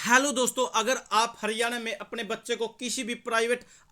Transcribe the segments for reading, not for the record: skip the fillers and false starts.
Hello दोस्तों, अगर आप हरियाणा में अपने बच्चे को किसी भी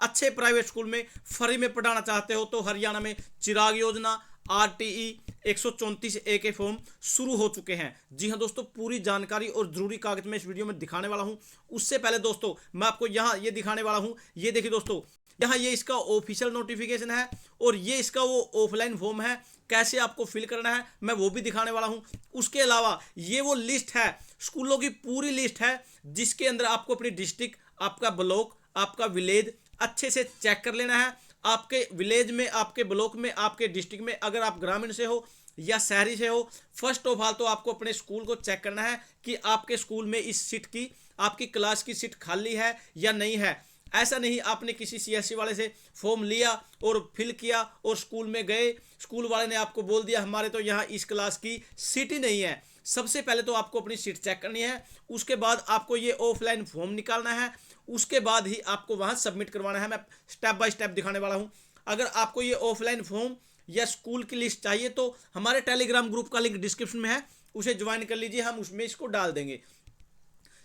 अच्छे प्राइवेट स्कूल में फ्री में पढ़ाना चाहते हो तो हरियाणा में चिराग योजना आरटीई 134A के फॉर्म शुरू हो चुके हैं। जी हाँ दोस्तों, पूरी जानकारी और जरूरी कागज मैं इस वीडियो में दिखाने वाला हूं। उससे पहले दोस्तों मैं आपको यहाँ ये दिखाने वाला हूं। ये देखिए दोस्तों, यहाँ ये इसका ऑफिशियल नोटिफिकेशन है और ये इसका वो ऑफलाइन फॉर्म है। कैसे आपको फिल करना है मैं वो भी दिखाने वाला हूं। उसके अलावा ये वो लिस्ट है, स्कूलों की पूरी लिस्ट है, जिसके अंदर आपको अपनी डिस्ट्रिक्ट, आपका ब्लॉक, आपका विलेज अच्छे से चेक कर लेना है। आपके विलेज में, आपके ब्लॉक में, आपके डिस्ट्रिक्ट में, अगर आप ग्रामीण से हो या शहरी से हो, फर्स्ट ऑफ ऑल तो आपको अपने स्कूल को चेक करना है कि आपके स्कूल में इस सीट की, आपकी क्लास की सीट खाली है या नहीं है। ऐसा नहीं आपने किसी सीएससी वाले से फॉर्म लिया और फिल किया और स्कूल में गए, स्कूल वाले ने आपको बोल दिया हमारे तो यहाँ इस क्लास की सीट ही नहीं है। सबसे पहले तो आपको अपनी सीट चेक करनी है, उसके बाद आपको ये ऑफलाइन फॉर्म निकालना है, उसके बाद ही आपको वहाँ सबमिट करवाना है। मैं स्टेप बाय स्टेप दिखाने वाला हूँ। अगर आपको ये ऑफलाइन फॉर्म या स्कूल की लिस्ट चाहिए तो हमारे टेलीग्राम ग्रुप का लिंक डिस्क्रिप्शन में है, उसे ज्वाइन कर लीजिए, हम उसमें इसको डाल देंगे।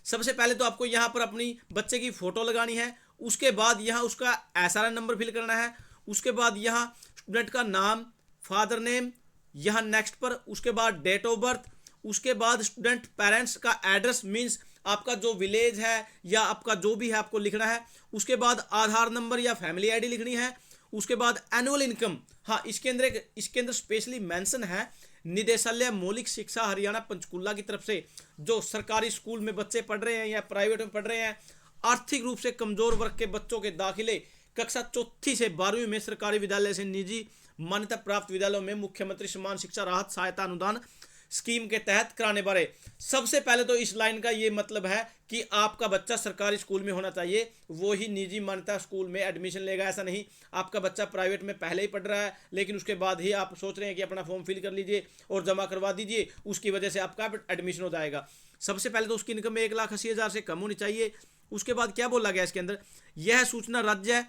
सबसे पहले तो आपको यहाँ पर अपनी बच्चे की फोटो लगानी है, उसके बाद यहाँ उसका एसआरएन नंबर फिल करना है, उसके बाद यहाँ स्टूडेंट का नाम, फादर नेम, यहाँ नेक्स्ट पर, उसके बाद डेट ऑफ बर्थ, उसके बाद स्टूडेंट पेरेंट्स का एड्रेस मीन्स आपका जो विलेज है या आपका जो भी है आपको लिखना है। उसके बाद आधार नंबर या फैमिली आईडी लिखनी है। उसके बाद एनुअल इनकम, हाँ इसके अंदर स्पेशली मेंशन है, निदेशालय मौलिक शिक्षा हरियाणा पंचकुला की तरफ से जो सरकारी स्कूल में बच्चे पढ़ रहे हैं या प्राइवेट में पढ़ रहे हैं, आर्थिक रूप से कमजोर वर्ग के बच्चों के दाखिले कक्षा 4 से 12वीं में सरकारी विद्यालय से निजी मान्यता प्राप्त विद्यालयों में मुख्यमंत्री समान शिक्षा राहत सहायता अनुदान स्कीम के तहत कराने बारे। सबसे पहले तो इस लाइन का ये मतलब है कि आपका बच्चा सरकारी स्कूल में होना चाहिए, वो ही निजी मान्यता स्कूल में एडमिशन लेगा। ऐसा नहीं आपका बच्चा प्राइवेट में पहले ही पढ़ रहा है लेकिन उसके बाद ही आप सोच रहे हैं कि अपना फॉर्म फिल कर लीजिए और जमा करवा दीजिए, उसकी वजह से आपका एडमिशन हो जाएगा। सबसे पहले तो उसकी इनकम 1,80,000 से कम होनी चाहिए। उसके बाद क्या बोला गया इसके अंदर, यह सूचना राज्य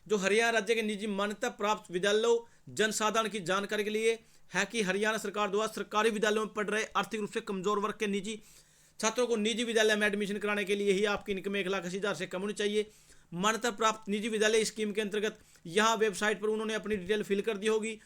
जो हरियाणा राज्य के निजी मान्यता प्राप्त विद्यालयों जनसाधारण की जानकारी के लिए है कि हरियाणा सरकार द्वारा सरकारी विद्यालयों में पढ़ रहे आर्थिक रूप से कमजोर वर्ग के निजी छात्रों को निजी विद्यालय में एडमिशन कराने के लिए ही आपकी इनकम 1,80,000 से कम होनी चाहिए। मान्यता प्राप्त निजी विद्यालय स्कीम के अंतर्गत यहाँ वेबसाइट पर उन्होंने अपनी डिटेल फिल कर दी होगी।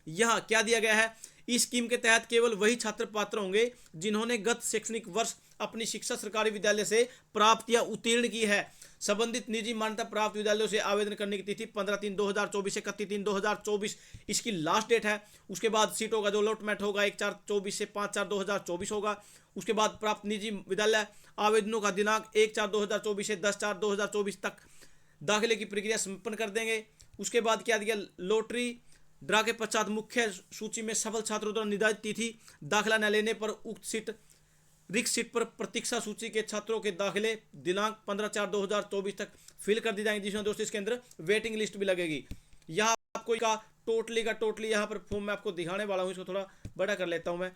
यहाँ क्या दिया गया है, इस स्कीम के तहत केवल वही छात्र पात्र होंगे जिन्होंने गत शैक्षणिक वर्ष अपनी शिक्षा सरकारी विद्यालय से प्राप्त या उत्तीर्ण की है। संबंधित निजी मान्यता प्राप्त विद्यालयों से आवेदन करने की तिथि 15/3/2024 से 31/3/2024 इसकी लास्ट डेट है। उसके बाद सीटों का जो अलॉटमेंट होगा 1/4/24 से 5/4/2024 होगा। उसके बाद प्राप्त निजी विद्यालय आवेदनों का दिनांक 1/4/2024 से 10/4/2024 तक दाखिले की प्रक्रिया संपन्न कर देंगे। उसके बाद क्या दिया, लॉटरी ड्रा के पश्चात मुख्य सूची में सफल छात्रों द्वारा निर्धारित तिथि दाखिला न लेने पर उक्त सीट रिक्त सीट पर प्रतीक्षा सूची के छात्रों के दाखिले दिनांक 15/4/2024 तक फिल कर दी जाएंगी। जिसमें दोस्तों इसके अंदर वेटिंग लिस्ट भी लगेगी। यहाँ आपको का टोटली यहाँ पर फॉर्म में आपको दिखाने वाला हूँ, इसको थोड़ा बड़ा कर लेता हूँ मैं।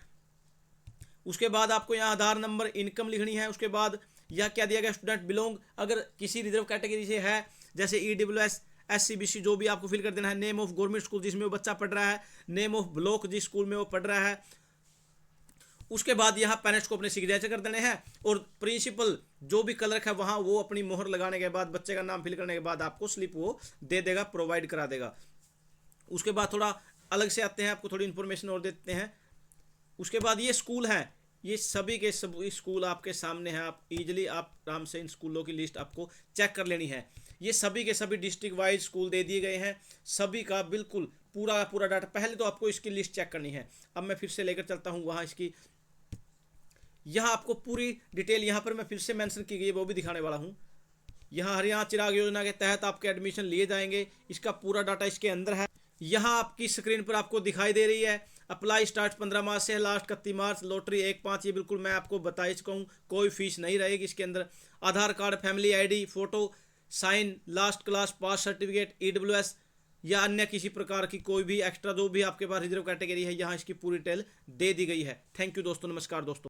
उसके बाद आपको यहाँ आधार नंबर, इनकम लिखनी है। उसके बाद यह क्या दिया गया, स्टूडेंट बिलोंग अगर किसी रिजर्व कैटेगरी से है जैसे EWS SCBC जो भी आपको फिल कर देना है। नेम ऑफ गवर्नमेंट स्कूल जिसमें वो बच्चा पढ़ रहा है, नेम ऑफ ब्लॉक जिस स्कूल में वो पढ़ रहा है। उसके बाद यहाँ पेरेंट्स को अपने सिग्नेचर कर देने हैं और प्रिंसिपल जो भी क्लर्क है वहाँ वो अपनी मोहर लगाने के बाद बच्चे का नाम फिल करने के बाद आपको स्लिप वो दे देगा, प्रोवाइड करा देगा। उसके बाद थोड़ा अलग से आते हैं, आपको थोड़ी इन्फॉर्मेशन और देते हैं। उसके बाद ये स्कूल हैं, ये सभी के सभी स्कूल आपके सामने हैं, आप इजीली आप आराम से इन स्कूलों की लिस्ट आपको चेक कर लेनी है। ये सभी के सभी डिस्ट्रिक्ट वाइज स्कूल दे दिए गए हैं, सभी का बिल्कुल पूरा डाटा। पहले तो आपको इसकी लिस्ट चेक करनी है। अब मैं फिर से लेकर चलता हूँ वहाँ इसकी, यहाँ आपको पूरी डिटेल यहाँ पर मैं फिर से मेंशन की गई है वो भी दिखाने वाला हूँ। यहाँ हरियाणा चिराग योजना के तहत आपके एडमिशन लिए जाएंगे, इसका पूरा डाटा इसके अंदर है। यहाँ आपकी स्क्रीन पर आपको दिखाई दे रही है, अप्लाई स्टार्ट 15 मार्च से लास्ट 31 मार्च, लॉटरी 1/5। ये बिल्कुल मैं आपको बता ही चुका हूँ, कोई फीस नहीं रहेगी इसके अंदर। Aadhaar card, family ID, photo, sign, last class pass certificate, EWS या अन्य किसी प्रकार की कोई भी एक्स्ट्रा जो भी आपके पास रिजर्व कैटेगरी है, यहाँ इसकी पूरी डिटेल दे दी गई है। थैंक यू दोस्तों, नमस्कार दोस्तों।